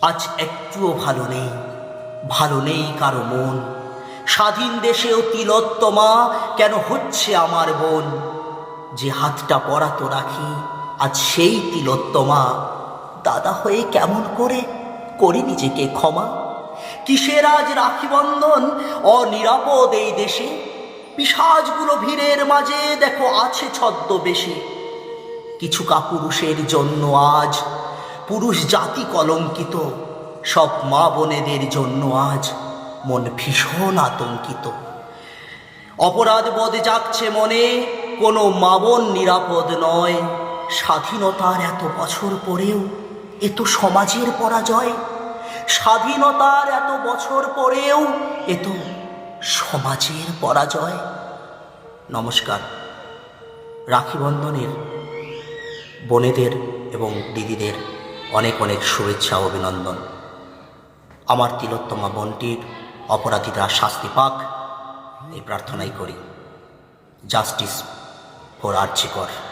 আজ একটুও ভালো নেই কারো মন। স্বাধীন দেশেও তিলোত্তমা কেন হচ্ছে আমার বোন। যে হাতটা পরাতো রাখি আজ সেই তিলোত্তমা। দাদা হয়ে কেমন করে করি নিজেকে ক্ষমা। কিসের আজ রাখি বন্ধন অনিরাপদ এই দেশে। পিশাচগুলো ভিড়ের মাঝে দেখো আছে ছদ্মবেশে। কিছু কাপুরুষের জন্য আজ পুরুষ জাতি কলঙ্কিত। সব মা বোনেদের জন্য আজ মন ভীষণ আতঙ্কিত। অপরাধ বোধ জাগছে মনে, কোনো মা বোন নিরাপদ নয়। স্বাধীনতার এত বছর পরেও এ তো সমাজের পরাজয়। স্বাধীনতার এত বছর পরেও এ তো সমাজের পরাজয়। নমস্কার। রাখি বন্ধনের বোনেদের এবং দিদিদের অনেক অনেক শুভেচ্ছা ও অভিনন্দন। আমার তিলোত্তমা বোনটির অপরাধীরা শাস্তি পাক এই প্রার্থনাই করি। জাস্টিস ফর আরজি কর।